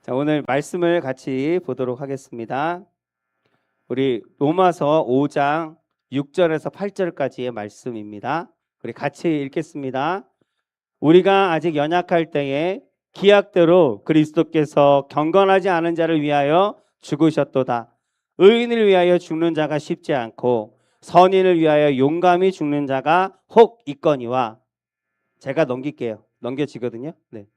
자, 오늘 말씀을 같이 보도록 하겠습니다. 우리 로마서 5장 6절에서 8절까지의 말씀입니다. 우리 같이 읽겠습니다. 우리가 아직 연약할 때에 기약대로 그리스도께서 경건하지 않은 자를 위하여 죽으셨도다. 의인을 위하여 죽는 자가 쉽지 않고 선인을 위하여 용감히 죽는 자가 혹 있거니와. 제가 넘겨지거든요. 네.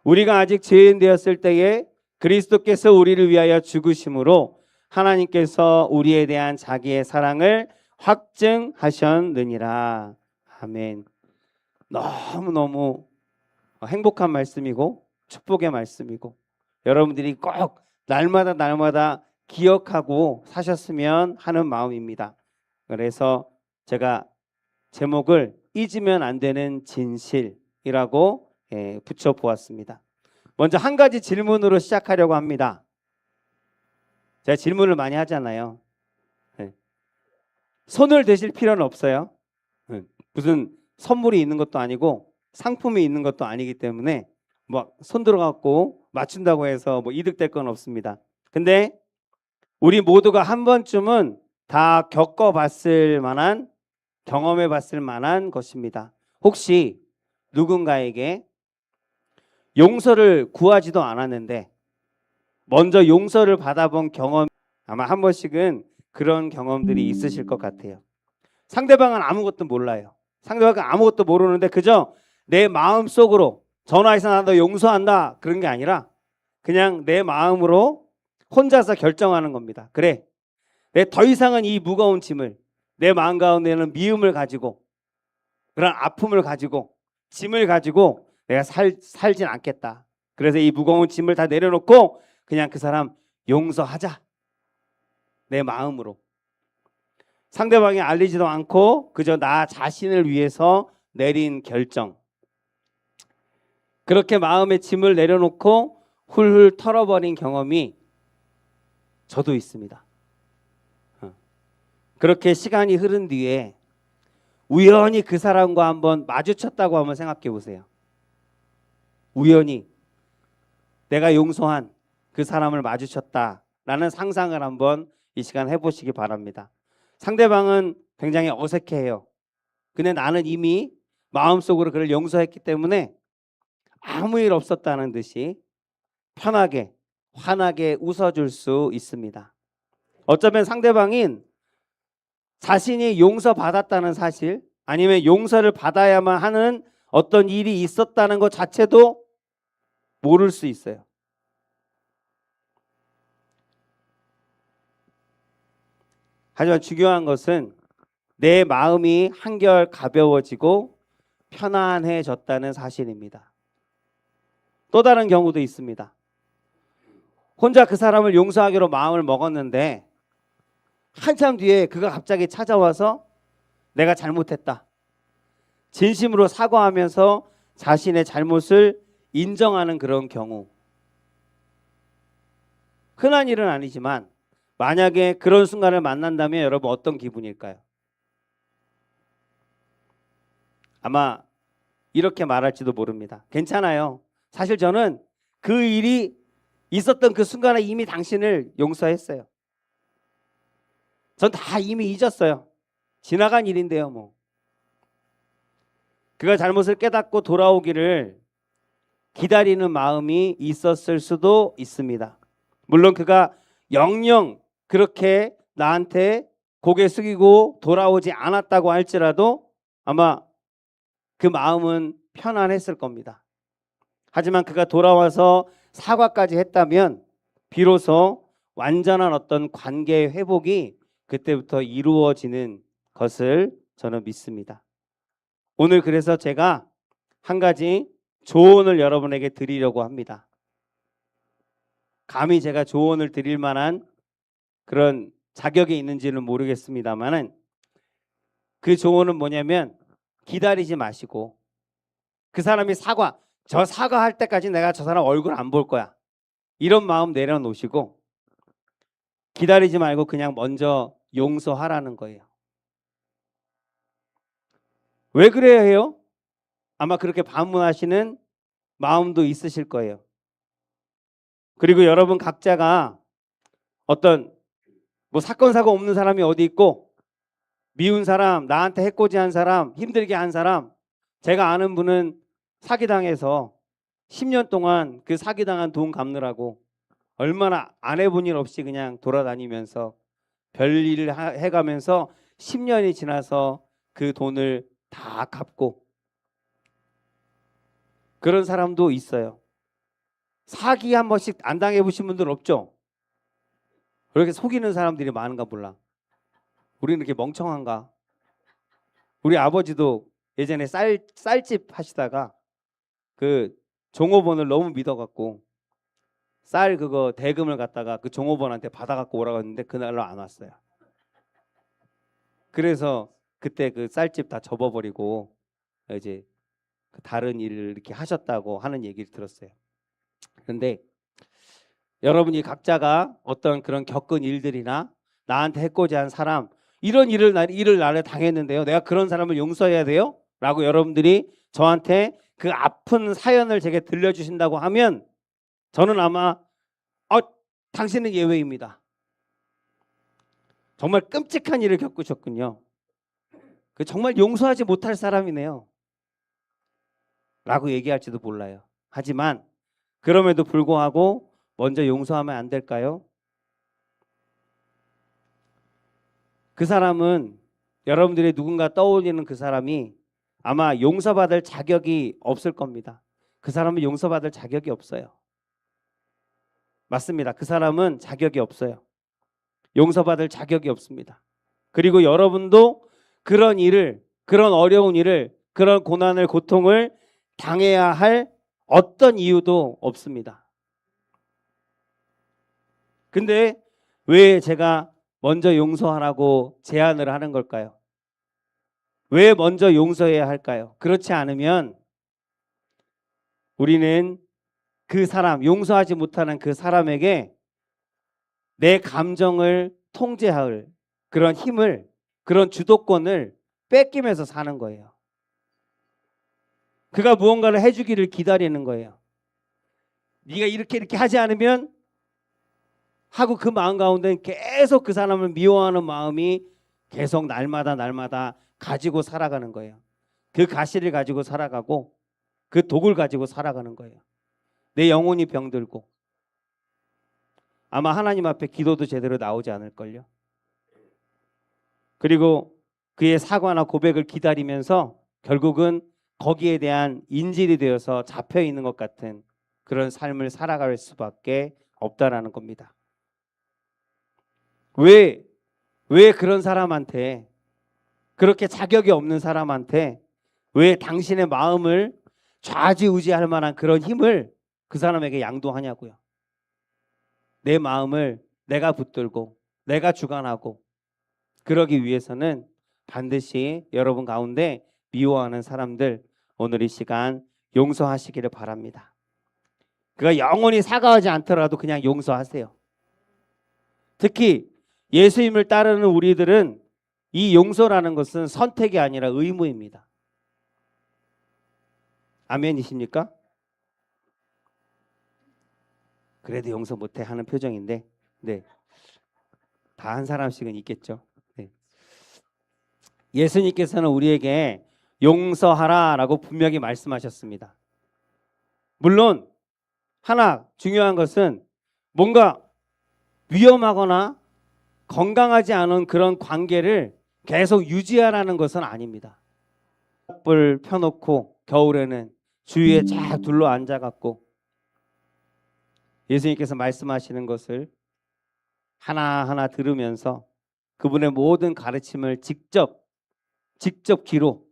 우리가 아직 죄인 되었을 때에 그리스도께서 우리를 위하여 죽으심으로 하나님께서 우리에 대한 자기의 사랑을 확증하셨느니라. 아멘. 너무너무 행복한 말씀이고 축복의 말씀이고 여러분들이 꼭 날마다 기억하고 사셨으면 하는 마음입니다. 그래서 제가 제목을 잊으면 안 되는 진실이라고 붙여보았습니다. 먼저 한 가지 질문으로 시작하려고 합니다. 제가 질문을 많이 하잖아요. 손을 대실 필요는 없어요. 무슨 선물이 있는 것도 아니고 상품이 있는 것도 아니기 때문에 뭐 손 들어갖고 맞춘다고 해서 뭐 이득될 건 없습니다. 근데 우리 모두가 한 번쯤은 다 겪어봤을 만한, 경험해봤을 만한 것입니다. 혹시 누군가에게 용서를 구하지도 않았는데 먼저 용서를 받아본 경험, 아마 한 번씩은 그런 경험들이 있으실 것 같아요. 상대방은 아무것도 몰라요. 상대방은 아무것도 모르는데 그저 내 마음속으로 전화해서 나 너 용서한다 그런 게 아니라 그냥 내 마음으로 혼자서 결정하는 겁니다. 그래, 내 더 이상은 이 무거운 짐을, 내 마음 가운데는 미움을 가지고 그런 아픔을 가지고 짐을 가지고 내가 살진 않겠다. 그래서 이 무거운 짐을 다 내려놓고 그냥 그 사람 용서하자. 내 마음으로. 상대방이 알리지도 않고 그저 나 자신을 위해서 내린 결정. 그렇게 마음의 짐을 내려놓고 훌훌 털어버린 경험이 저도 있습니다. 그렇게 시간이 흐른 뒤에 우연히 그 사람과 한번 마주쳤다고 한번 생각해 보세요. 우연히 내가 용서한 그 사람을 마주쳤다라는 상상을 한번 이 시간 해보시기 바랍니다. 상대방은 굉장히 어색해해요. 근데 나는 이미 마음속으로 그를 용서했기 때문에 아무 일 없었다는 듯이 편하게 환하게 웃어줄 수 있습니다. 어쩌면 상대방인 자신이 용서받았다는 사실, 아니면 용서를 받아야만 하는 어떤 일이 있었다는 것 자체도 모를 수 있어요. 하지만 중요한 것은 내 마음이 한결 가벼워지고 편안해졌다는 사실입니다. 또 다른 경우도 있습니다. 혼자 그 사람을 용서하기로 마음을 먹었는데 한참 뒤에 그가 갑자기 찾아와서 내가 잘못했다. 진심으로 사과하면서 자신의 잘못을 인정하는 그런 경우. 흔한 일은 아니지만 만약에 그런 순간을 만난다면 여러분 어떤 기분일까요? 아마 이렇게 말할지도 모릅니다. 괜찮아요. 사실 저는 그 일이 있었던 그 순간에 이미 당신을 용서했어요. 전 다 이미 잊었어요. 지나간 일인데요, 뭐. 그가 잘못을 깨닫고 돌아오기를 기다리는 마음이 있었을 수도 있습니다. 물론 그가 영영 그렇게 나한테 고개 숙이고 돌아오지 않았다고 할지라도 아마 그 마음은 편안했을 겁니다. 하지만 그가 돌아와서 사과까지 했다면 비로소 완전한 어떤 관계의 회복이 그때부터 이루어지는 것을 저는 믿습니다. 오늘 그래서 제가 한 가지 조언을 여러분에게 드리려고 합니다. 감히 제가 조언을 드릴 만한 그런 자격이 있는지는 모르겠습니다만은 그 조언은 뭐냐면 기다리지 마시고 그 사람이 저 사과할 때까지 내가 저 사람 얼굴 안 볼 거야. 이런 마음 내려놓으시고 기다리지 말고 그냥 먼저 용서하라는 거예요. 왜 그래야 해요? 아마 그렇게 반문하시는 마음도 있으실 거예요. 그리고 여러분 각자가 어떤 뭐 사건 사고 없는 사람이 어디 있고, 미운 사람, 나한테 해코지한 사람, 힘들게 한 사람, 제가 아는 분은 사기당해서 10년 동안 그 사기당한 돈 갚느라고 얼마나 안 해본 일 없이 그냥 돌아다니면서 별일을 해가면서 10년이 지나서 그 돈을 다 갚고, 그런 사람도 있어요. 사기 한 번씩 안 당해보신 분들 없죠? 그렇게 속이는 사람들이 많은가 몰라. 우리는 이렇게 멍청한가? 우리 아버지도 예전에 쌀집 하시다가 그 종업원을 너무 믿어갖고 쌀 그거 대금을 갖다가 그 종업원한테 받아갖고 오라고 했는데 그날로 안 왔어요. 그래서 그때 그 쌀집 다 접어버리고 이제 다른 일을 이렇게 하셨다고 하는 얘기를 들었어요. 그런데 여러분이 각자가 어떤 그런 겪은 일들이나 나한테 해코지한 사람, 이런 일을 나를 당했는데요, 내가 그런 사람을 용서해야 돼요? 라고 여러분들이 저한테 그 아픈 사연을 제게 들려주신다고 하면 저는 아마 당신은 예외입니다. 정말 끔찍한 일을 겪으셨군요. 정말 용서하지 못할 사람이네요. 라고 얘기할지도 몰라요. 하지만 그럼에도 불구하고 먼저 용서하면 안 될까요? 그 사람은, 여러분들이 누군가 떠올리는 그 사람이 아마 용서받을 자격이 없을 겁니다. 그 사람은 용서받을 자격이 없어요. 맞습니다. 그 사람은 자격이 없어요. 용서받을 자격이 없습니다. 그리고 여러분도 그런 일을, 그런 어려운 일을, 그런 고난을, 고통을 당해야 할 어떤 이유도 없습니다. 근데 왜 제가 먼저 용서하라고 제안을 하는 걸까요? 왜 먼저 용서해야 할까요? 그렇지 않으면 우리는 그 사람, 용서하지 못하는 그 사람에게 내 감정을 통제할 그런 힘을, 그런 주도권을 뺏기면서 사는 거예요. 그가 무언가를 해주기를 기다리는 거예요. 네가 이렇게 하지 않으면 하고, 그 마음 가운데 계속 그 사람을 미워하는 마음이 계속 날마다 가지고 살아가는 거예요. 그 가시를 가지고 살아가고 그 독을 가지고 살아가는 거예요. 내 영혼이 병들고 아마 하나님 앞에 기도도 제대로 나오지 않을걸요. 그리고 그의 사과나 고백을 기다리면서 결국은 거기에 대한 인질이 되어서 잡혀 있는 것 같은 그런 삶을 살아갈 수밖에 없다라는 겁니다. 왜 그런 사람한테, 그렇게 자격이 없는 사람한테 왜 당신의 마음을 좌지우지할 만한 그런 힘을 그 사람에게 양도하냐고요. 내 마음을 내가 붙들고 내가 주관하고, 그러기 위해서는 반드시 여러분 가운데 미워하는 사람들, 오늘 이 시간 용서하시기를 바랍니다. 그가 영원히 사과하지 않더라도 그냥 용서하세요. 특히 예수님을 따르는 우리들은 이 용서라는 것은 선택이 아니라 의무입니다. 아멘이십니까? 그래도 용서 못해 하는 표정인데, 네, 다 한 사람씩은 있겠죠. 네. 예수님께서는 우리에게 용서하라라고 분명히 말씀하셨습니다. 물론 하나 중요한 것은 뭔가 위험하거나 건강하지 않은 그런 관계를 계속 유지하라는 것은 아닙니다. 불 펴놓고 겨울에는 주위에 쫙 둘러 앉아갖고 예수님께서 말씀하시는 것을 하나하나 들으면서 그분의 모든 가르침을 직접 귀로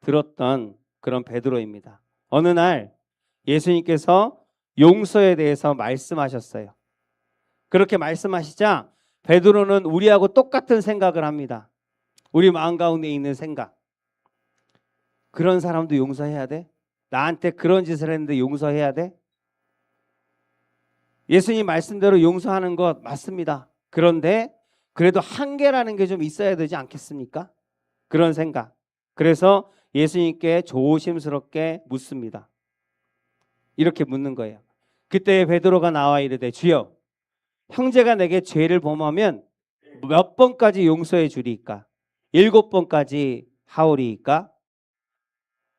들었던 그런 베드로입니다. 어느 날 예수님께서 용서에 대해서 말씀하셨어요. 그렇게 말씀하시자 베드로는 우리하고 똑같은 생각을 합니다. 우리 마음 가운데 있는 생각. 그런 사람도 용서해야 돼? 나한테 그런 짓을 했는데 용서해야 돼? 예수님 말씀대로 용서하는 것 맞습니다. 그런데 그래도 한계라는 게 좀 있어야 되지 않겠습니까? 그런 생각. 그래서 예수님께 조심스럽게 묻습니다. 이렇게 묻는 거예요. 그때 베드로가 나와 이르되 주여 형제가 내게 죄를 범하면 몇 번까지 용서해 주리이까? 7번까지 하오리이까?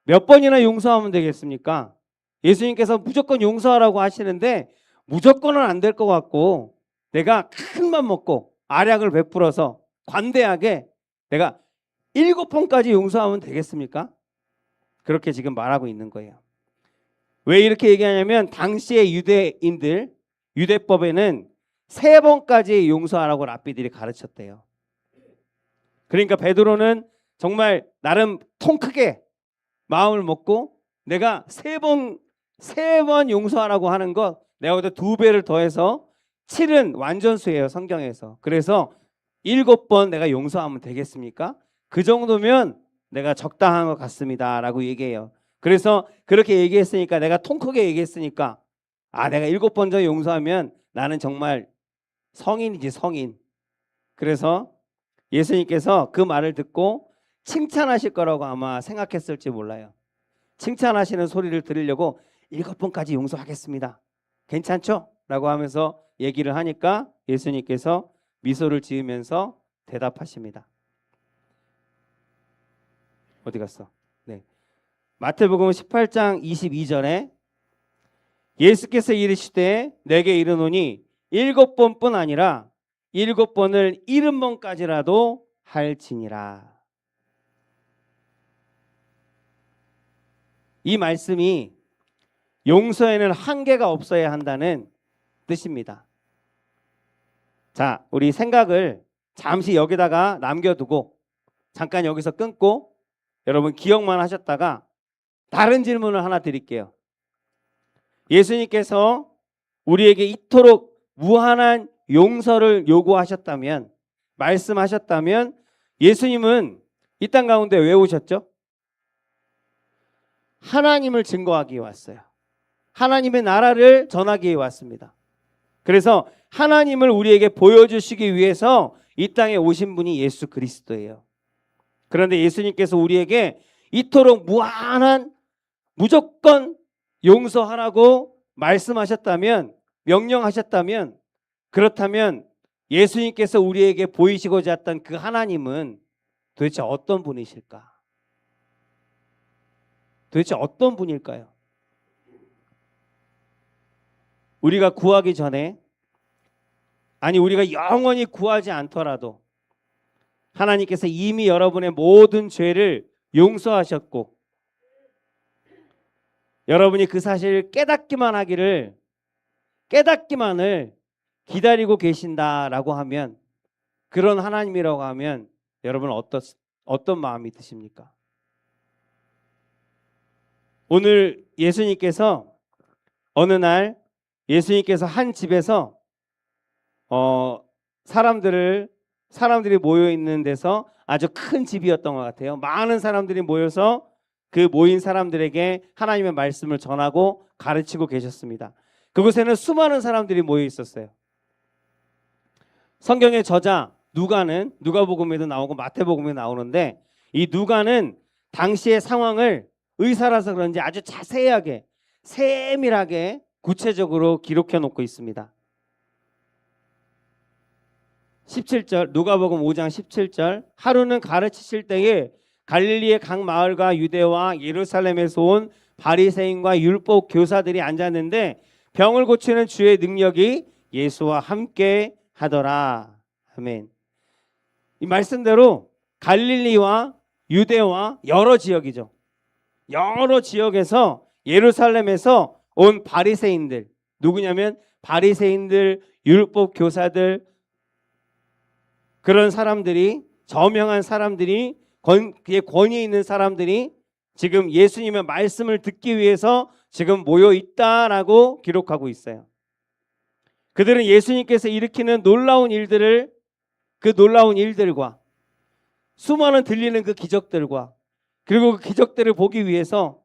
몇 번이나 용서하면 되겠습니까? 예수님께서 무조건 용서하라고 하시는데 무조건은 안 될 것 같고 내가 큰 맘 먹고 알약을 베풀어서 관대하게 내가 7번까지 용서하면 되겠습니까? 그렇게 지금 말하고 있는 거예요. 왜 이렇게 얘기하냐면 당시의 유대인들, 유대법에는 3번까지 용서하라고 랍비들이 가르쳤대요. 그러니까 베드로는 정말 나름 통 크게 마음을 먹고 내가 3번 용서하라고 하는 것 내가 그때 2배를 더해서 7은 완전수예요, 성경에서. 그래서 7번 내가 용서하면 되겠습니까? 그 정도면 내가 적당한 것 같습니다 라고 얘기해요. 그래서 그렇게 얘기했으니까 내가 통 크게 얘기했으니까 내가 7번 정도 용서하면 나는 정말 성인이지, 성인. 그래서 예수님께서 그 말을 듣고 칭찬하실 거라고 아마 생각했을지 몰라요. 칭찬하시는 소리를 들으려고 7번까지 용서하겠습니다. 괜찮죠? 라고 하면서 얘기를 하니까 예수님께서 미소를 지으면서 대답하십니다. 어디 갔어? 네. 마태복음 18장 22절에 예수께서 이르시되 내게 이르노니 7번뿐 아니라 7번을 70번까지라도 할지니라. 이 말씀이 용서에는 한계가 없어야 한다는 뜻입니다. 자, 우리 생각을 잠시 여기다가 남겨두고 잠깐 여기서 끊고 여러분 기억만 하셨다가 다른 질문을 하나 드릴게요. 예수님께서 우리에게 이토록 무한한 용서를 요구하셨다면, 말씀하셨다면 예수님은 이 땅 가운데 왜 오셨죠? 하나님을 증거하기 위해 왔어요. 하나님의 나라를 전하기 위해 왔습니다. 그래서 하나님을 우리에게 보여주시기 위해서 이 땅에 오신 분이 예수 그리스도예요. 그런데 예수님께서 우리에게 이토록 무한한 무조건 용서하라고 말씀하셨다면, 명령하셨다면, 그렇다면 예수님께서 우리에게 보이시고자 했던 그 하나님은 도대체 어떤 분이실까? 도대체 어떤 분일까요? 우리가 구하기 전에, 아니 우리가 영원히 구하지 않더라도 하나님께서 이미 여러분의 모든 죄를 용서하셨고 여러분이 그 사실을 깨닫기만을 기다리고 계신다라고 하면, 그런 하나님이라고 하면 여러분 어떤 마음이 드십니까? 오늘 예수님께서 어느 날 예수님께서 한 집에서 사람들이 모여 있는 데서, 아주 큰 집이었던 것 같아요. 많은 사람들이 모여서 그 모인 사람들에게 하나님의 말씀을 전하고 가르치고 계셨습니다. 그곳에는 수많은 사람들이 모여 있었어요. 성경의 저자 누가는, 누가복음에도 나오고 마태복음에 나오는데, 이 누가는 당시의 상황을 의사라서 그런지 아주 자세하게, 세밀하게, 구체적으로 기록해 놓고 있습니다. 17절, 누가복음 5장 17절, 하루는 가르치실 때에 갈릴리의 각 마을과 유대와 예루살렘에서 온 바리새인과 율법 교사들이 앉았는데 병을 고치는 주의 능력이 예수와 함께 하더라. 아멘. 이 말씀대로 갈릴리와 유대와 여러 지역이죠. 여러 지역에서, 예루살렘에서 온 바리새인들, 누구냐면 바리새인들, 율법 교사들, 그런 사람들이, 저명한 사람들이, 그의 권위 있는 사람들이 지금 예수님의 말씀을 듣기 위해서 지금 모여 있다라고 기록하고 있어요. 그들은 예수님께서 일으키는 놀라운 일들을, 그 놀라운 일들과 수많은 들리는 그 기적들과, 그리고 그 기적들을 보기 위해서,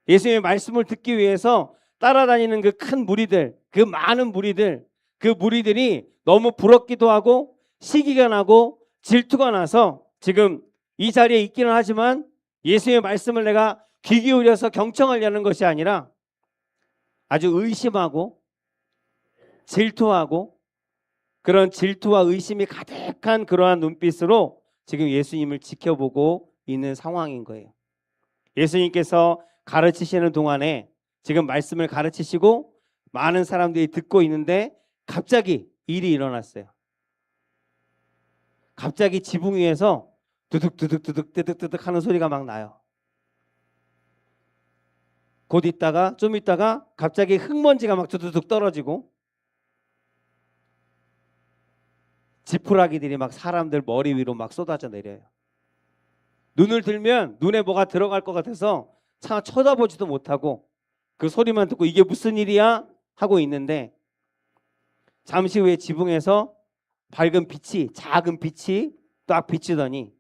예수님의 말씀을 듣기 위해서 따라다니는 그 큰 무리들, 그 많은 무리들, 그 무리들이 너무 부럽기도 하고 시기가 나고 질투가 나서 지금 이 자리에 있기는 하지만 예수님의 말씀을 내가 귀 기울여서 경청하려는 것이 아니라 아주 의심하고 질투하고 그런 질투와 의심이 가득한 그러한 눈빛으로 지금 예수님을 지켜보고 있는 상황인 거예요. 예수님께서 가르치시는 동안에 지금 말씀을 가르치시고 많은 사람들이 듣고 있는데 갑자기 일이 일어났어요. 갑자기 지붕 위에서 두둑두둑 하는 소리가 막 나요. 좀 있다가 갑자기 흙먼지가 막 두두둑 떨어지고 지푸라기들이 막 사람들 머리 위로 막 쏟아져 내려요. 눈을 들면 눈에 뭐가 들어갈 것 같아서 차 쳐다보지도 못하고 그 소리만 듣고 이게 무슨 일이야 하고 있는데 잠시 후에 지붕에서 작은 빛이 딱 비치더니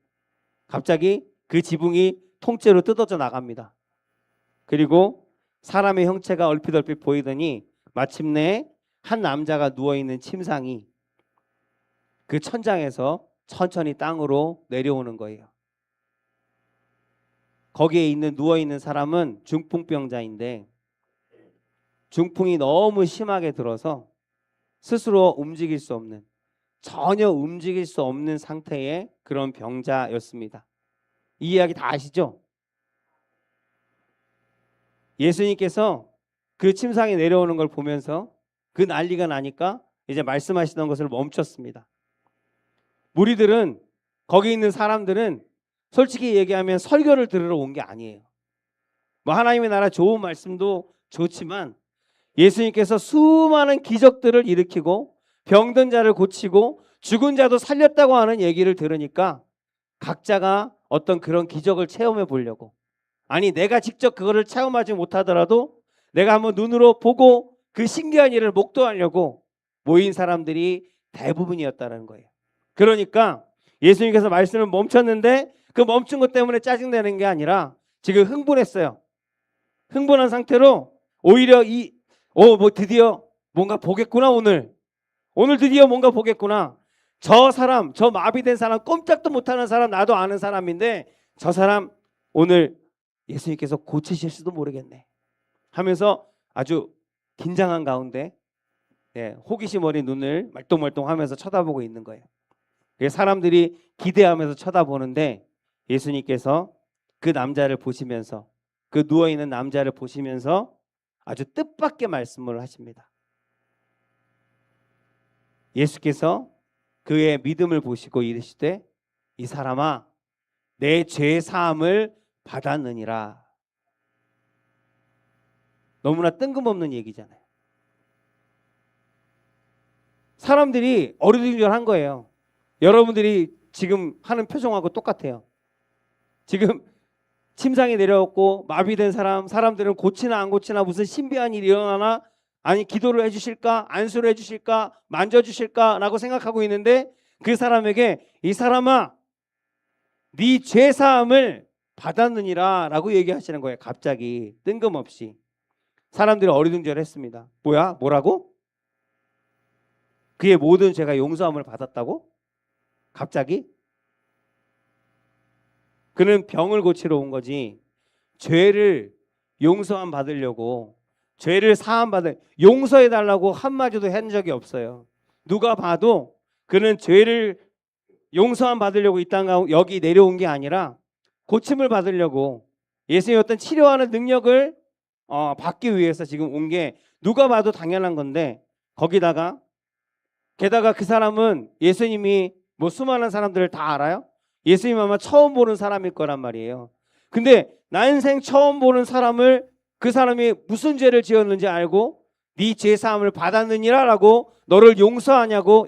갑자기 그 지붕이 통째로 뜯어져 나갑니다. 그리고 사람의 형체가 얼핏 보이더니 마침내 한 남자가 누워있는 침상이 그 천장에서 천천히 땅으로 내려오는 거예요. 거기에 누워있는 사람은 중풍병자인데 중풍이 너무 심하게 들어서 스스로 전혀 움직일 수 없는 상태의 그런 병자였습니다. 이 이야기 다 아시죠? 예수님께서 그 침상에 내려오는 걸 보면서 그 난리가 나니까 이제 말씀하시던 것을 멈췄습니다. 무리들은 거기 있는 사람들은 솔직히 얘기하면 설교를 들으러 온 게 아니에요. 뭐 하나님의 나라 좋은 말씀도 좋지만 예수님께서 수많은 기적들을 일으키고 병든 자를 고치고 죽은 자도 살렸다고 하는 얘기를 들으니까 각자가 어떤 그런 기적을 체험해 보려고, 아니 내가 직접 그거를 체험하지 못하더라도 내가 한번 눈으로 보고 그 신기한 일을 목도하려고 모인 사람들이 대부분이었다는 거예요. 그러니까 예수님께서 말씀을 멈췄는데 그 멈춘 것 때문에 짜증내는 게 아니라 지금 흥분했어요. 흥분한 상태로 오히려 드디어 뭔가 보겠구나. 오늘 드디어 뭔가 보겠구나. 저 마비된 사람, 꼼짝도 못하는 사람, 나도 아는 사람인데 저 사람 오늘 예수님께서 고치실 수도 모르겠네 하면서 아주 긴장한 가운데 호기심 어린 눈을 말똥말똥하면서 쳐다보고 있는 거예요. 사람들이 기대하면서 쳐다보는데 예수님께서 그 남자를 보시면서, 그 누워있는 남자를 보시면서 아주 뜻밖의 말씀을 하십니다. 예수께서 그의 믿음을 보시고 이르시되 이 사람아 내 죄 사함을 받았느니라. 너무나 뜬금없는 얘기잖아요. 사람들이 어리둥절한 거예요. 여러분들이 지금 하는 표정하고 똑같아요. 지금 침상에 내려왔고 마비된 사람들은 고치나 안 고치나 무슨 신비한 일이 일어나나, 아니 기도를 해주실까, 안수를 해주실까, 만져주실까라고 생각하고 있는데 그 사람에게 이 사람아 네 죄사함을 받았느니라 라고 얘기하시는 거예요. 갑자기 뜬금없이. 사람들이 어리둥절했습니다. 뭐라고? 그의 모든 죄가 용서함을 받았다고? 갑자기? 그는 병을 고치러 온 거지 죄를 용서함 받으려고, 죄를 용서해달라고 한마디도 한 적이 없어요. 누가 봐도 그는 죄를 용서함 받으려고 이 땅 여기 내려온 게 아니라 고침을 받으려고, 예수님의 어떤 치료하는 능력을 받기 위해서 지금 온 게 누가 봐도 당연한 건데, 게다가 그 사람은 예수님이 수많은 사람들을 다 알아요? 예수님 아마 처음 보는 사람일 거란 말이에요. 근데 난생 처음 보는 사람을 그 사람이 무슨 죄를 지었는지 알고 네 죄사함을 받았느니라 라고 너를 용서한다고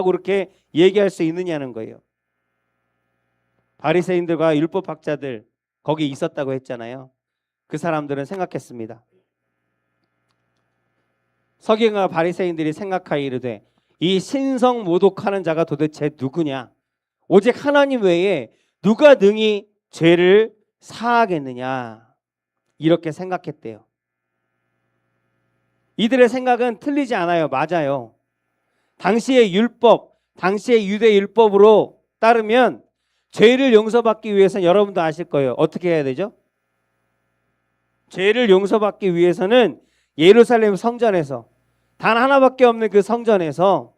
그렇게 얘기할 수 있느냐는 거예요. 바리새인들과 율법학자들 거기 있었다고 했잖아요. 그 사람들은 생각했습니다. 서기관과 바리새인들이 생각하여 이르되 이 신성 모독하는 자가 도대체 누구냐? 오직 하나님 외에 누가 능히 죄를 사하겠느냐? 이렇게 생각했대요. 이들의 생각은 틀리지 않아요. 맞아요. 당시의 유대 율법으로 따르면 죄를 용서받기 위해서는 여러분도 아실 거예요. 어떻게 해야 되죠? 죄를 용서받기 위해서는 예루살렘 성전에서, 단 하나밖에 없는 그 성전에서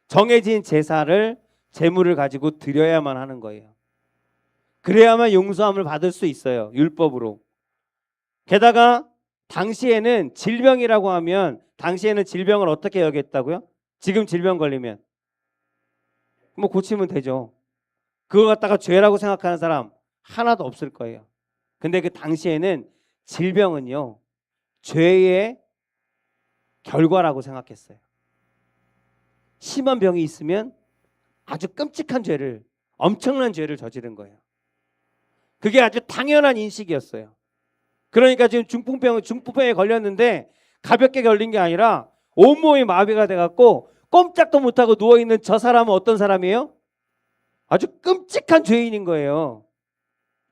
정해진 제물을 가지고 드려야만 하는 거예요. 그래야만 용서함을 받을 수 있어요, 율법으로. 게다가 당시에는 질병이라고 하면, 당시에는 질병을 어떻게 여겼다고요? 지금 질병 걸리면 뭐 고치면 되죠. 그걸 갖다가 죄라고 생각하는 사람 하나도 없을 거예요. 근데 그 당시에는 질병은요, 죄의 결과라고 생각했어요. 심한 병이 있으면 아주 끔찍한 죄를, 엄청난 죄를 저지른 거예요. 그게 아주 당연한 인식이었어요. 그러니까 지금 중풍병에 걸렸는데 가볍게 걸린 게 아니라 온몸이 마비가 돼갖고 꼼짝도 못하고 누워있는 저 사람은 어떤 사람이에요? 아주 끔찍한 죄인인 거예요.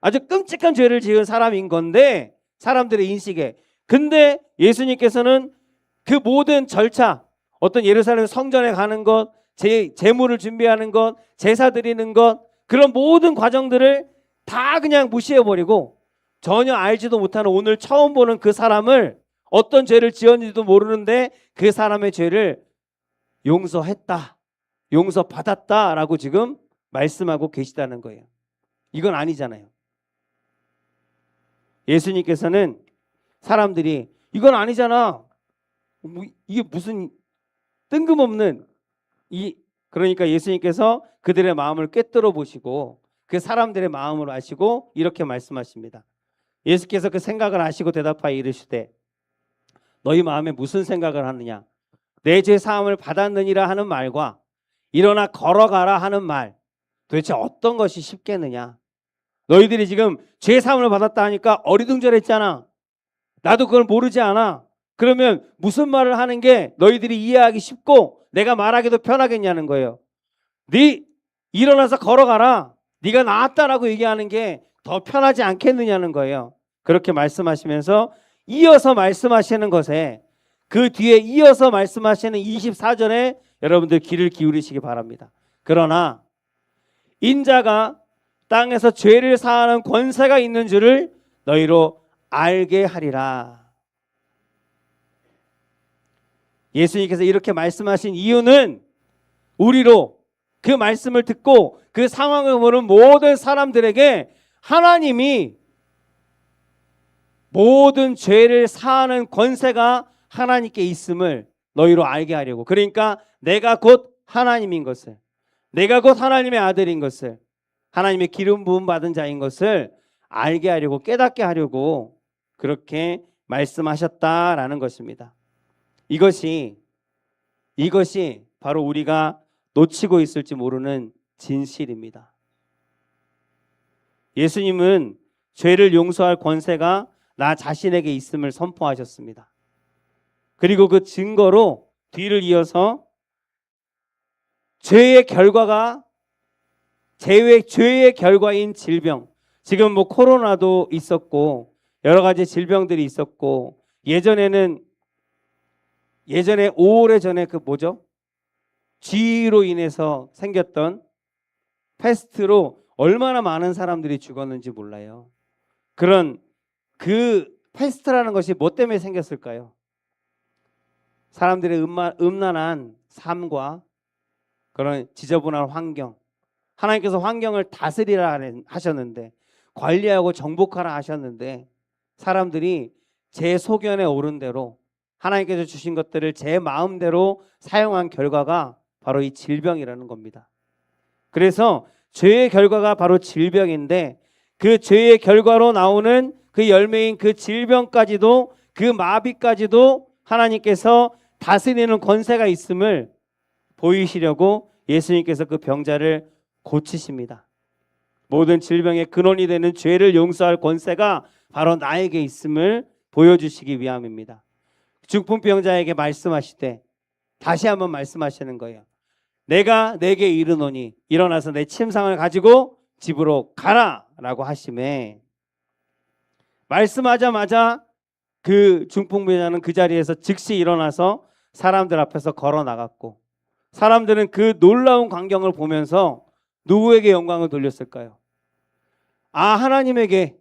아주 끔찍한 죄를 지은 사람인 건데, 사람들의 인식에. 근데 예수님께서는 그 모든 절차, 어떤 예루살렘 성전에 가는 것, 제물을 준비하는 것, 제사 드리는 것, 그런 모든 과정들을 다 그냥 무시해버리고 전혀 알지도 못하는 오늘 처음 보는 그 사람을, 어떤 죄를 지었는지도 모르는데 그 사람의 죄를 용서했다, 용서받았다라고 지금 말씀하고 계시다는 거예요. 이건 아니잖아요. 예수님께서는 사람들이 이건 아니잖아, 이게 무슨 뜬금없는 그러니까 예수님께서 그들의 마음을 꿰뚫어 보시고 그 사람들의 마음을 아시고 이렇게 말씀하십니다. 예수께서 그 생각을 아시고 대답하여 이르시되 너희 마음에 무슨 생각을 하느냐, 내 죄 사함을 받았느니라 하는 말과 일어나 걸어가라 하는 말, 도대체 어떤 것이 쉽겠느냐? 너희들이 지금 죄 사함을 받았다 하니까 어리둥절했잖아. 나도 그걸 모르지 않아. 그러면 무슨 말을 하는 게 너희들이 이해하기 쉽고 내가 말하기도 편하겠냐는 거예요. 네 일어나서 걸어가라, 네가 나았다라고 얘기하는 게 더 편하지 않겠느냐는 거예요. 그렇게 말씀하시면서 이어서 말씀하시는 것에, 그 뒤에 이어서 말씀하시는 24절에 여러분들 귀를 기울이시기 바랍니다. 그러나 인자가 땅에서 죄를 사하는 권세가 있는 줄을 너희로 알게 하리라. 예수님께서 이렇게 말씀하신 이유는 우리로 그 말씀을 듣고 그 상황을 보는 모든 사람들에게 하나님이 모든 죄를 사하는 권세가 하나님께 있음을 너희로 알게 하려고. 그러니까 내가 곧 하나님인 것을, 내가 곧 하나님의 아들인 것을, 하나님의 기름 부음 받은 자인 것을 알게 하려고, 깨닫게 하려고 그렇게 말씀하셨다라는 것입니다. 이것이 바로 우리가 놓치고 있을지 모르는 진실입니다. 예수님은 죄를 용서할 권세가 나 자신에게 있음을 선포하셨습니다. 그리고 그 증거로 뒤를 이어서 죄의 결과인 질병, 지금 뭐 코로나도 있었고 여러 가지 질병들이 있었고, 예전에 오래전에 그 뭐죠? 쥐로 인해서 생겼던 패스트로 얼마나 많은 사람들이 죽었는지 몰라요. 그런 그 패스트라는 것이 뭐 때문에 생겼을까요? 사람들의 음란한 삶과 그런 지저분한 환경, 하나님께서 환경을 다스리라 하셨는데, 관리하고 정복하라 하셨는데, 사람들이 제 소견에 오른 대로 하나님께서 주신 것들을 제 마음대로 사용한 결과가 바로 이 질병이라는 겁니다. 그래서 죄의 결과가 바로 질병인데, 그 죄의 결과로 나오는 그 열매인 그 질병까지도, 그 마비까지도 하나님께서 다스리는 권세가 있음을 보이시려고 예수님께서 그 병자를 고치십니다. 모든 질병의 근원이 되는 죄를 용서할 권세가 바로 나에게 있음을 보여주시기 위함입니다. 중풍병자에게 말씀하시되 다시 한번 말씀하시는 거예요. 내가 내게 이르노니 일어나서 내 침상을 가지고 집으로 가라 라고 하심에, 말씀하자마자 그 중풍병자는 그 자리에서 즉시 일어나서 사람들 앞에서 걸어 나갔고, 사람들은 그 놀라운 광경을 보면서 누구에게 영광을 돌렸을까요? 하나님에게,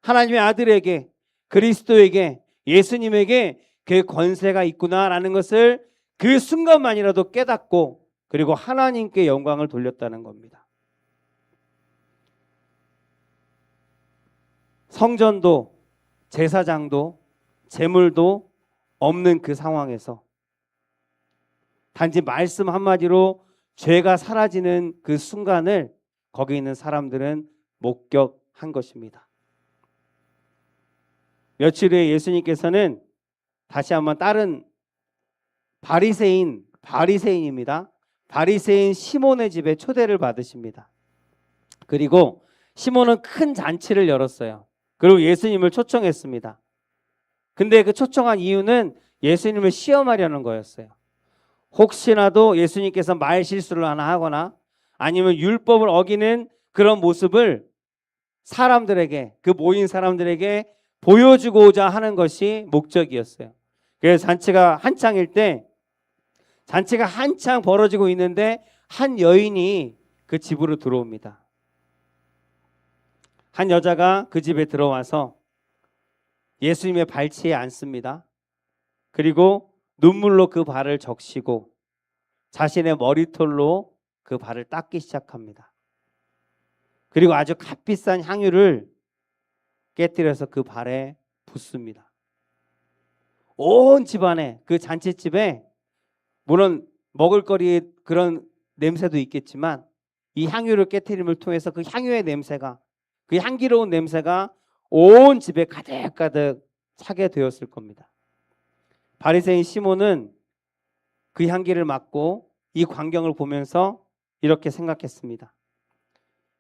하나님의 아들에게, 그리스도에게, 예수님에게 그 권세가 있구나라는 것을 그 순간만이라도 깨닫고 그리고 하나님께 영광을 돌렸다는 겁니다. 성전도 제사장도 제물도 없는 그 상황에서 단지 말씀 한마디로 죄가 사라지는 그 순간을 거기 있는 사람들은 목격한 것입니다. 며칠 후에 예수님께서는 다시 한번 다른 바리새인입니다. 바리새인 시몬의 집에 초대를 받으십니다. 그리고 시몬은 큰 잔치를 열었어요. 그리고 예수님을 초청했습니다. 근데 그 초청한 이유는 예수님을 시험하려는 거였어요. 혹시라도 예수님께서 말 실수를 하나 하거나 아니면 율법을 어기는 그런 모습을 사람들에게, 그 모인 사람들에게 보여주고자 하는 것이 목적이었어요. 그래서 잔치가 한창 벌어지고 있는데 한 여인이 그 집으로 들어옵니다. 한 여자가 그 집에 들어와서 예수님의 발치에 앉습니다. 그리고 눈물로 그 발을 적시고 자신의 머리털로 그 발을 닦기 시작합니다. 그리고 아주 값비싼 향유를 깨뜨려서 그 발에 붓습니다. 온 집안에, 그 잔치집에 물론 먹을거리에 그런 냄새도 있겠지만 이 향유를 깨뜨림을 통해서 그 향유의 냄새가, 그 향기로운 냄새가 온 집에 가득가득 차게 되었을 겁니다. 바리새인 시몬은 그 향기를 맡고 이 광경을 보면서 이렇게 생각했습니다.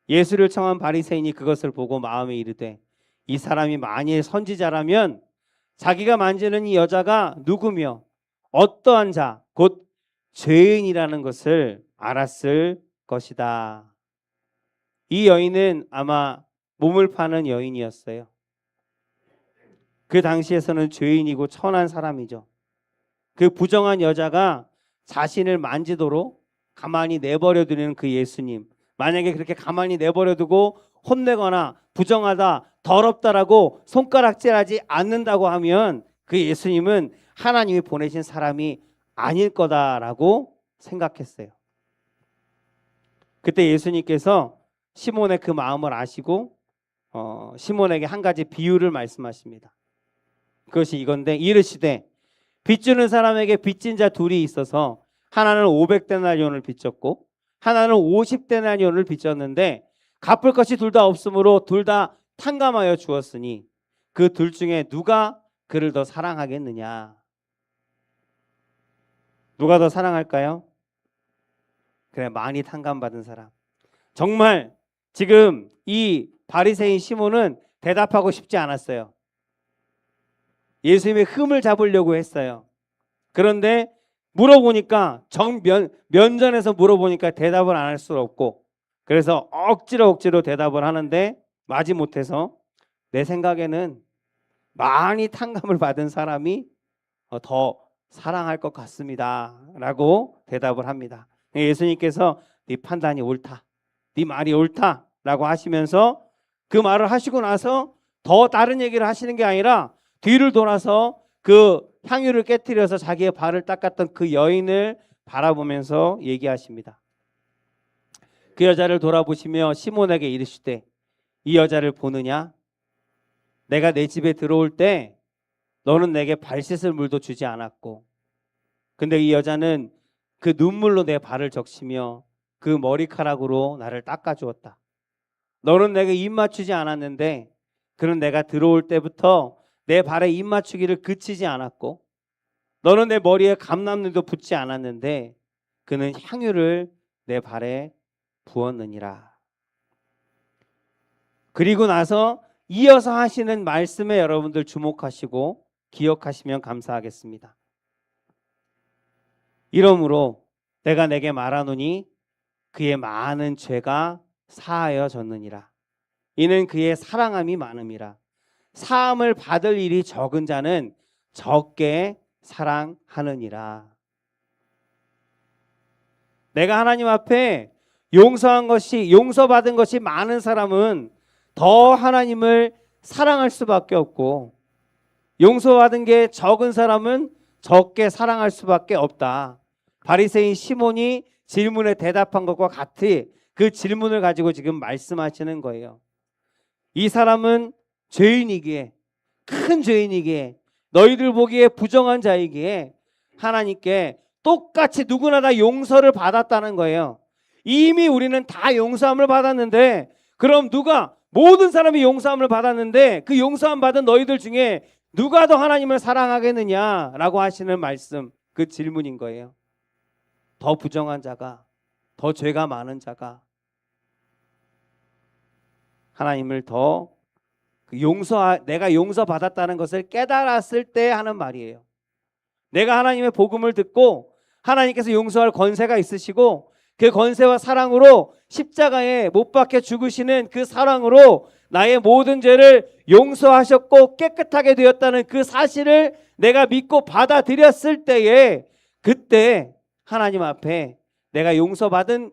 예수를 청한 바리새인이 그것을 보고 마음에 이르되 이 사람이 만일 선지자라면 자기가 만지는 이 여자가 누구며 어떠한 자, 곧 죄인이라는 것을 알았을 것이다. 이 여인은 아마 몸을 파는 여인이었어요. 그 당시에서는 죄인이고 천한 사람이죠. 그 부정한 여자가 자신을 만지도록 가만히 내버려 두는 그 예수님, 만약에 그렇게 가만히 내버려 두고 혼내거나 부정하다, 더럽다라고 손가락질하지 않는다고 하면 그 예수님은 하나님이 보내신 사람이 아닐 거다라고 생각했어요. 그때 예수님께서 시몬의 그 마음을 아시고 시몬에게 한 가지 비유를 말씀하십니다. 그것이 이건데 이르시되 빚주는 사람에게 빚진 자 둘이 있어서 하나는 500데나리온을 빚졌고 하나는 50데나리온을 빚졌는데 갚을 것이 둘 다 없으므로 둘 다 탕감하여 주었으니 그 둘 중에 누가 그를 더 사랑하겠느냐? 누가 더 사랑할까요? 그래, 많이 탕감받은 사람. 정말 지금 이 바리새인 시몬은 대답하고 싶지 않았어요. 예수님의 흠을 잡으려고 했어요. 그런데 물어보니까 면전에서 물어보니까 대답을 안 할 수 없고 그래서 억지로 대답을 하는데 마지못해서 내 생각에는 많이 탕감을 받은 사람이 더 사랑할 것 같습니다 라고 대답을 합니다. 예수님께서 네 판단이 옳다, 네 말이 옳다 라고 하시면서 그 말을 하시고 나서 더 다른 얘기를 하시는 게 아니라 뒤를 돌아서 그 향유를 깨뜨려서 자기의 발을 닦았던 그 여인을 바라보면서 얘기하십니다. 그 여자를 돌아보시며 시몬에게 이르시되 이 여자를 보느냐? 내가 내 집에 들어올 때 너는 내게 발 씻을 물도 주지 않았고 근데 이 여자는 그 눈물로 내 발을 적시며 그 머리카락으로 나를 닦아주었다. 너는 내게 입 맞추지 않았는데 그는 내가 들어올 때부터 내 발에 입 맞추기를 그치지 않았고 너는 내 머리에 감람눈도 붓지 않았는데 그는 향유를 내 발에 부었느니라. 그리고 나서 이어서 하시는 말씀에 여러분들 주목하시고 기억하시면 감사하겠습니다. 이러므로 내가 내게 말하노니 그의 많은 죄가 사하여졌느니라. 이는 그의 사랑함이 많음이라. 사함을 받을 일이 적은 자는 적게 사랑하느니라. 내가 하나님 앞에 용서받은 것이 많은 사람은 더 하나님을 사랑할 수밖에 없고 용서받은 게 적은 사람은 적게 사랑할 수밖에 없다. 바리새인 시몬이 질문에 대답한 것과 같이 그 질문을 가지고 지금 말씀하시는 거예요. 이 사람은 죄인이기에, 큰 죄인이기에, 너희들 보기에 부정한 자이기에 하나님께 똑같이 누구나 다 용서를 받았다는 거예요. 이미 우리는 다 용서함을 받았는데, 그럼 누가, 모든 사람이 용서함을 받았는데 그 용서함 받은 너희들 중에 누가 더 하나님을 사랑하겠느냐라고 하시는 말씀, 그 질문인 거예요. 더 부정한 자가, 더 죄가 많은 자가 하나님을 더 내가 용서받았다는 것을 깨달았을 때 하는 말이에요. 내가 하나님의 복음을 듣고 하나님께서 용서할 권세가 있으시고 그 권세와 사랑으로 십자가에 못 박혀 죽으시는 그 사랑으로 나의 모든 죄를 용서하셨고 깨끗하게 되었다는 그 사실을 내가 믿고 받아들였을 때에, 그때 하나님 앞에 내가 용서받은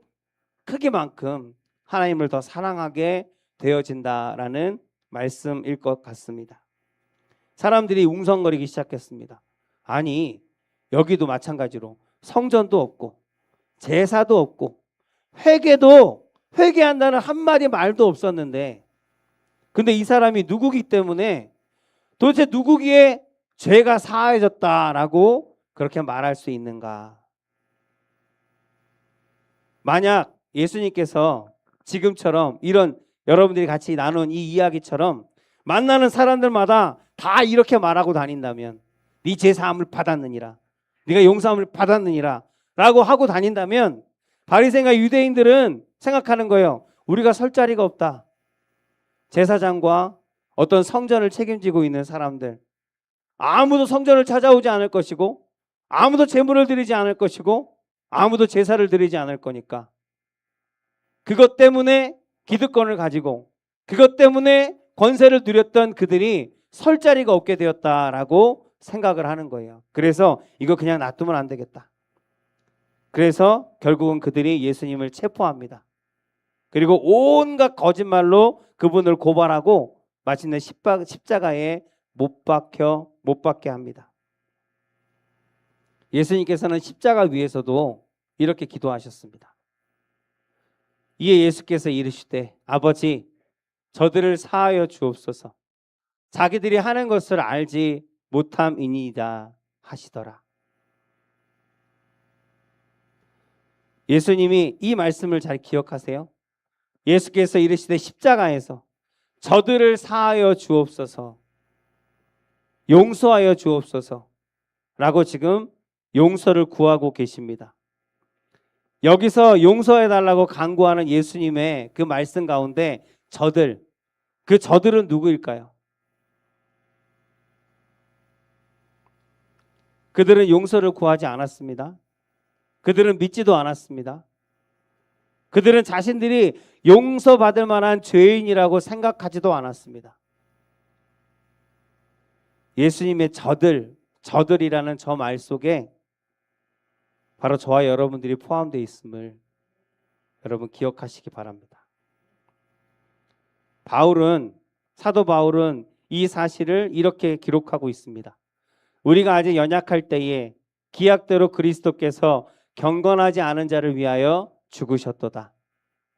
크기만큼 하나님을 더 사랑하게 되어진다라는 말씀일 것 같습니다. 사람들이 웅성거리기 시작했습니다. 아니, 여기도 마찬가지로 성전도 없고 제사도 없고 회개한다는 한마디 말도 없었는데, 근데 이 사람이 누구기 때문에 도대체 누구기에 죄가 사해졌다라고 그렇게 말할 수 있는가? 만약 예수님께서 지금처럼 이런 여러분들이 같이 나눈 이 이야기처럼 만나는 사람들마다 다 이렇게 말하고 다닌다면, 네 죄 사함을 받았느니라, 네가 용서함을 받았느니라 라고 하고 다닌다면, 바리새인과 유대인들은 생각하는 거예요. 우리가 설 자리가 없다. 제사장과 어떤 성전을 책임지고 있는 사람들, 아무도 성전을 찾아오지 않을 것이고 아무도 제물을 드리지 않을 것이고 아무도 제사를 드리지 않을 거니까, 그것 때문에 기득권을 가지고 그것 때문에 권세를 누렸던 그들이 설 자리가 없게 되었다라고 생각을 하는 거예요. 그래서 이거 그냥 놔두면 안 되겠다. 그래서 결국은 그들이 예수님을 체포합니다. 그리고 온갖 거짓말로 그분을 고발하고 마침내 십자가에 못 박게 합니다. 예수님께서는 십자가 위에서도 이렇게 기도하셨습니다. 이에 예수께서 이르시되 아버지, 저들을 사하여 주옵소서. 자기들이 하는 것을 알지 못함이니이다 하시더라. 예수님이 이 말씀을 잘 기억하세요. 예수께서 이르시되 십자가에서 저들을 사하여 주옵소서, 용서하여 주옵소서 라고 지금 용서를 구하고 계십니다. 여기서 용서해달라고 간구하는 예수님의 그 말씀 가운데 그 저들은 누구일까요? 그들은 용서를 구하지 않았습니다. 그들은 믿지도 않았습니다. 그들은 자신들이 용서받을 만한 죄인이라고 생각하지도 않았습니다. 예수님의 저들이라는 저 말 속에 바로 저와 여러분들이 포함되어 있음을 여러분 기억하시기 바랍니다. 사도 바울은 이 사실을 이렇게 기록하고 있습니다. 우리가 아직 연약할 때에 기약대로 그리스도께서 경건하지 않은 자를 위하여 죽으셨도다.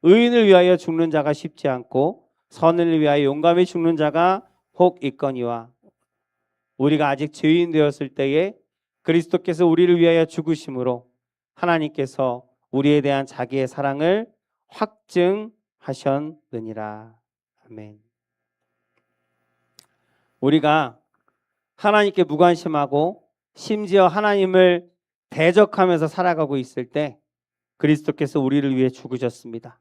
의인을 위하여 죽는 자가 쉽지 않고 선을 위하여 용감히 죽는 자가 혹 있거니와, 우리가 아직 죄인 되었을 때에 그리스도께서 우리를 위하여 죽으심으로 하나님께서 우리에 대한 자기의 사랑을 확증하셨느니라. 아멘. 우리가 하나님께 무관심하고 심지어 하나님을 대적하면서 살아가고 있을 때 그리스도께서 우리를 위해 죽으셨습니다.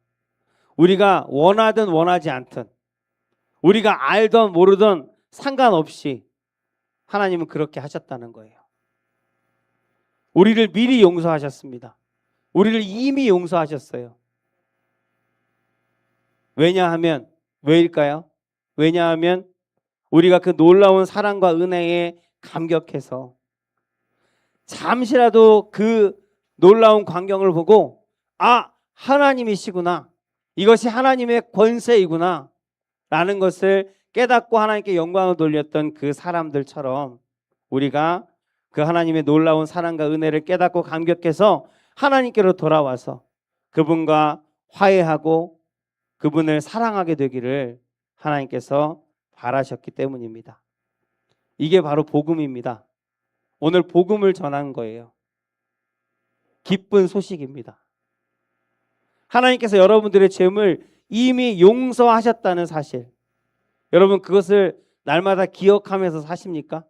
우리가 원하든 원하지 않든, 우리가 알든 모르든 상관없이 하나님은 그렇게 하셨다는 거예요. 우리를 미리 용서하셨습니다. 우리를 이미 용서하셨어요. 왜일까요? 왜냐하면 우리가 그 놀라운 사랑과 은혜에 감격해서 잠시라도 그 놀라운 광경을 보고, 아, 하나님이시구나, 이것이 하나님의 권세이구나 라는 것을 깨닫고 하나님께 영광을 돌렸던 그 사람들처럼 우리가 그 하나님의 놀라운 사랑과 은혜를 깨닫고 감격해서 하나님께로 돌아와서 그분과 화해하고 그분을 사랑하게 되기를 하나님께서 바라셨기 때문입니다. 이게 바로 복음입니다. 오늘 복음을 전한 거예요. 기쁜 소식입니다. 하나님께서 여러분들의 죄를 이미 용서하셨다는 사실. 여러분 그것을 날마다 기억하면서 사십니까?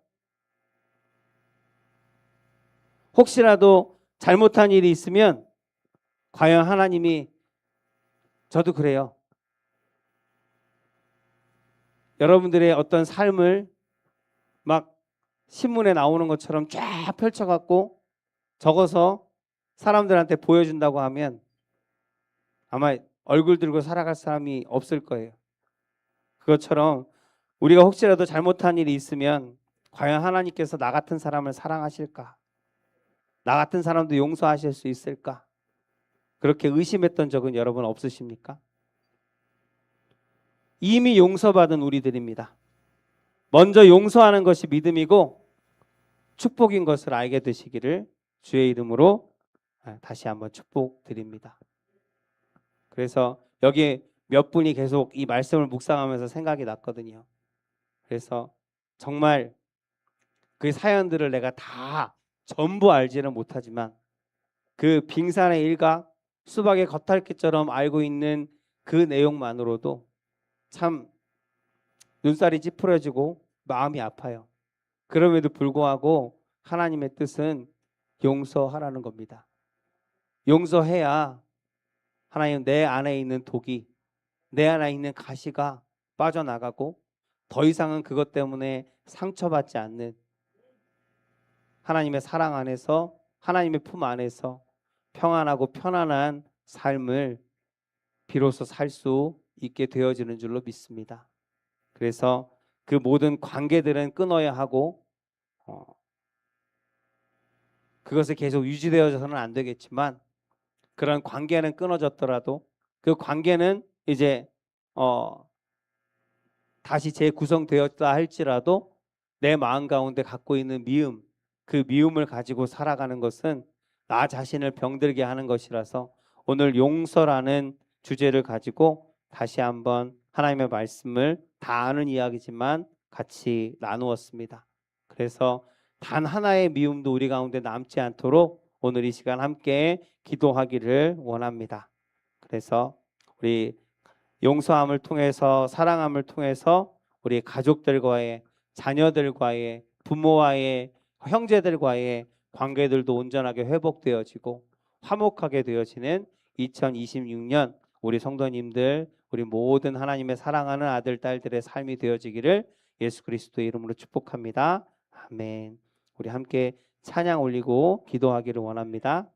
혹시라도 잘못한 일이 있으면 과연 하나님이, 저도 그래요. 여러분들의 어떤 삶을 막 신문에 나오는 것처럼 쫙 펼쳐갖고 적어서 사람들한테 보여준다고 하면 아마 얼굴 들고 살아갈 사람이 없을 거예요. 그것처럼 우리가 혹시라도 잘못한 일이 있으면 과연 하나님께서 나 같은 사람을 사랑하실까? 나 같은 사람도 용서하실 수 있을까? 그렇게 의심했던 적은 여러분 없으십니까? 이미 용서받은 우리들입니다. 먼저 용서하는 것이 믿음이고 축복인 것을 알게 되시기를 주의 이름으로 다시 한번 축복드립니다. 그래서 여기 몇 분이 계속 이 말씀을 묵상하면서 생각이 났거든요. 그래서 정말 그 사연들을 내가 다 전부 알지는 못하지만 그 빙산의 일각, 수박의 겉핥기처럼 알고 있는 그 내용만으로도 참 눈살이 찌푸려지고 마음이 아파요. 그럼에도 불구하고 하나님의 뜻은 용서하라는 겁니다. 용서해야 하나님 내 안에 있는 독이, 내 안에 있는 가시가 빠져나가고 더 이상은 그것 때문에 상처받지 않는 하나님의 사랑 안에서, 하나님의 품 안에서 평안하고 편안한 삶을 비로소 살 수 있게 되어지는 줄로 믿습니다. 그래서 그 모든 관계들은 끊어야 하고 그것이 계속 유지되어져서는 안 되겠지만 그런 관계는 끊어졌더라도 그 관계는 이제 다시 재구성되었다 할지라도 내 마음 가운데 갖고 있는 미움, 그 미움을 가지고 살아가는 것은 나 자신을 병들게 하는 것이라서 오늘 용서라는 주제를 가지고 다시 한번 하나님의 말씀을 다 아는 이야기지만 같이 나누었습니다. 그래서 단 하나의 미움도 우리 가운데 남지 않도록 오늘 이 시간 함께 기도하기를 원합니다. 그래서 우리 용서함을 통해서, 사랑함을 통해서 우리 가족들과의, 자녀들과의, 부모와의, 형제들과의 관계들도 온전하게 회복되어지고 화목하게 되어지는 2026년 우리 성도님들, 우리 모든 하나님의 사랑하는 아들, 딸들의 삶이 되어지기를 예수 그리스도의 이름으로 축복합니다. 아멘. 우리 함께 찬양 올리고 기도하기를 원합니다.